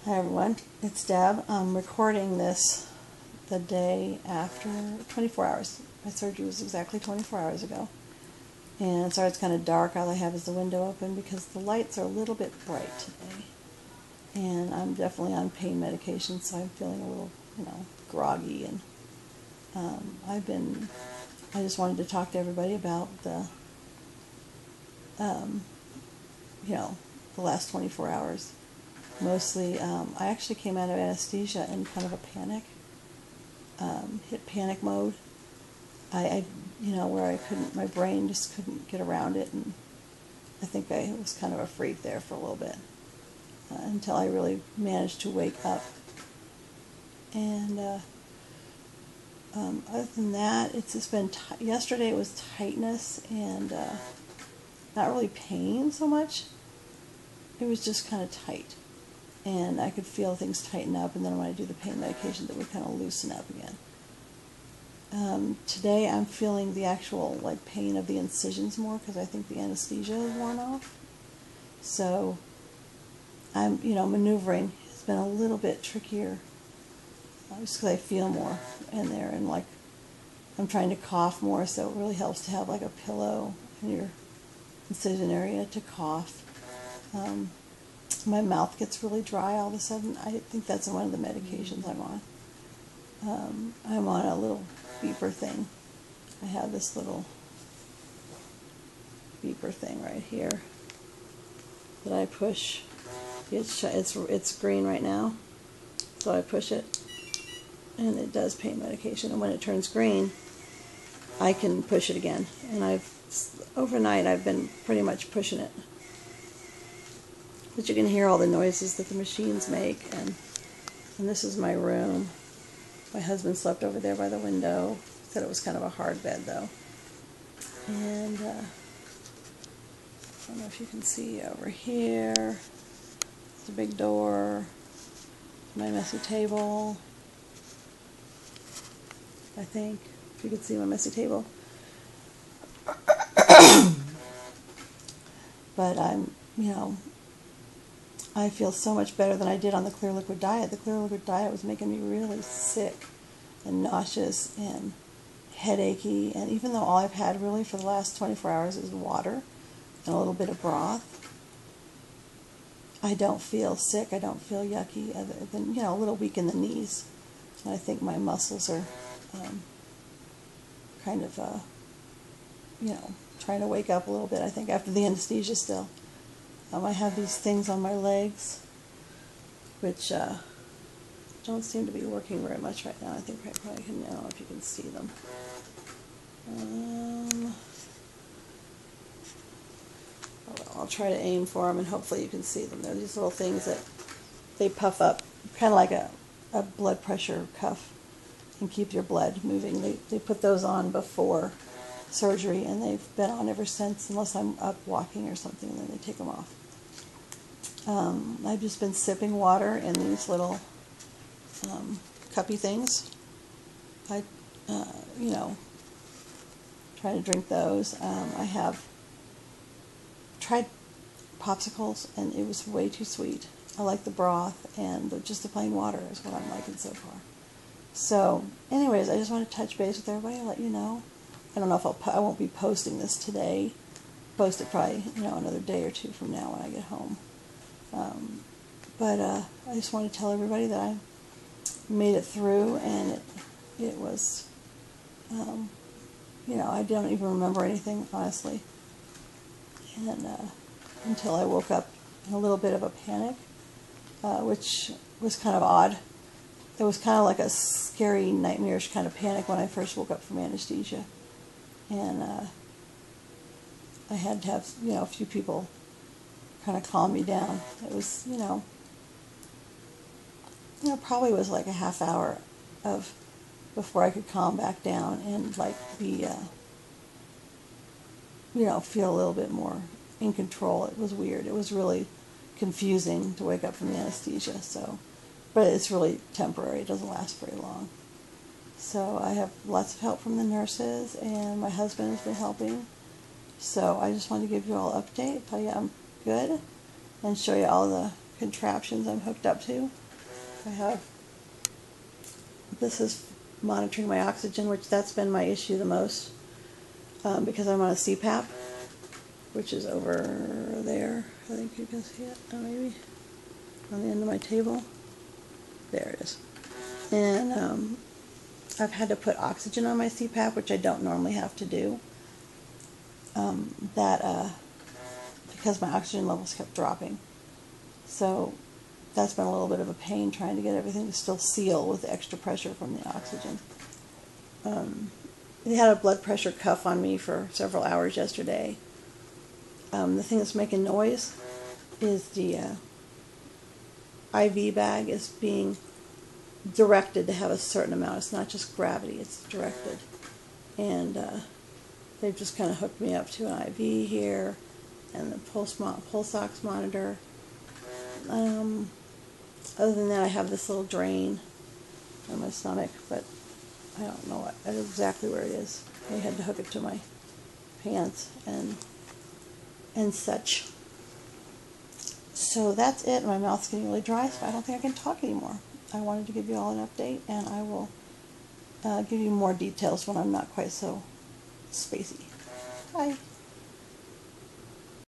Hi everyone, it's Deb. I'm recording this the day after 24 hours. My surgery was exactly 24 hours ago. And sorry it's kind of dark. All I have is the window open because the lights are a little bit bright today. And I'm definitely on pain medication, so I'm feeling a little, groggy. And I just wanted to talk to everybody about the last 24 hours. Mostly, I actually came out of anesthesia in kind of a panic, hit panic mode. Where I couldn't, my brain just couldn't get around it, and I think I was kind of a freak there for a little bit, until I really managed to wake up. And other than that, it's just been, yesterday it was tightness and not really pain so much. It was just kind of tight. And I could feel things tighten up, and then when I do the pain medication, that would kind of loosen up again. Today I'm feeling the actual pain of the incisions more because I think the anesthesia is worn off. So I'm maneuvering has been a little bit trickier, just because I feel more in there, and I'm trying to cough more, so it really helps to have a pillow in your incision area to cough. My mouth gets really dry all of a sudden. I think that's one of the medications I'm on. I'm on a little beeper thing. I have this little beeper thing right here that I push. It's green right now, so I push it, and it does pain medication. And when it turns green, I can push it again. And overnight I've been pretty much pushing it. But you can hear all the noises that the machines make, and this is my room. My husband slept over there by the window. Said it was kind of a hard bed though. And I don't know if you can see over here. It's a big door. My messy table. I think if you can see my messy table. But I feel so much better than I did on the clear liquid diet. The clear liquid diet was making me really sick and nauseous and headachy, and even though all I've had really for the last 24 hours is water and a little bit of broth, I don't feel sick, I don't feel yucky, other than, a little weak in the knees. And I think my muscles are kind of, trying to wake up a little bit, I think, after the anesthesia still. I have these things on my legs, which don't seem to be working very much right now. I think I probably can, I don't know if you can see them. I'll try to aim for them, and hopefully you can see them. They're these little things that they puff up, kind of like a blood pressure cuff, and keep your blood moving. They put those on before surgery, and they've been on ever since, unless I'm up walking or something, and then they take them off. I've just been sipping water in these little cuppy things. I, try to drink those. I have tried popsicles, and it was way too sweet. I like the broth, and just the plain water is what I'm liking so far. So, anyways, I just want to touch base with everybody and let you know. I don't know if I won't be posting this today. Post it probably, another day or two from now when I get home. But I just want to tell everybody that I made it through, and it was, I don't even remember anything, honestly. And until I woke up in a little bit of a panic, which was kind of odd. It was kind of like a scary, nightmarish kind of panic when I first woke up from anesthesia. And I had to have, a few people kind of calm me down. It was, probably was like a half hour before I could calm back down and be, feel a little bit more in control. It was weird. It was really confusing to wake up from the anesthesia. So, but it's really temporary. It doesn't last very long. So I have lots of help from the nurses, and my husband has been helping. So I just wanted to give you all an update, tell you I'm good, and show you all the contraptions I'm hooked up to. This is monitoring my oxygen, which that's been my issue the most, because I'm on a CPAP, which is over there. I think you can see it, maybe on the end of my table. There it is. And I've had to put oxygen on my CPAP, which I don't normally have to do. Because my oxygen levels kept dropping. So that's been a little bit of a pain trying to get everything to still seal with the extra pressure from the oxygen. They had a blood pressure cuff on me for several hours yesterday. The thing that's making noise is the IV bag is being directed to have a certain amount. It's not just gravity, it's directed. And they've just kind of hooked me up to an IV here and the pulse ox monitor. Other than that, I have this little drain on my stomach, but I don't know exactly where it is. I had to hook it to my pants and such. So that's it. My mouth's getting really dry, so I don't think I can talk anymore. I wanted to give you all an update, and I will give you more details when I'm not quite so spacey. Bye.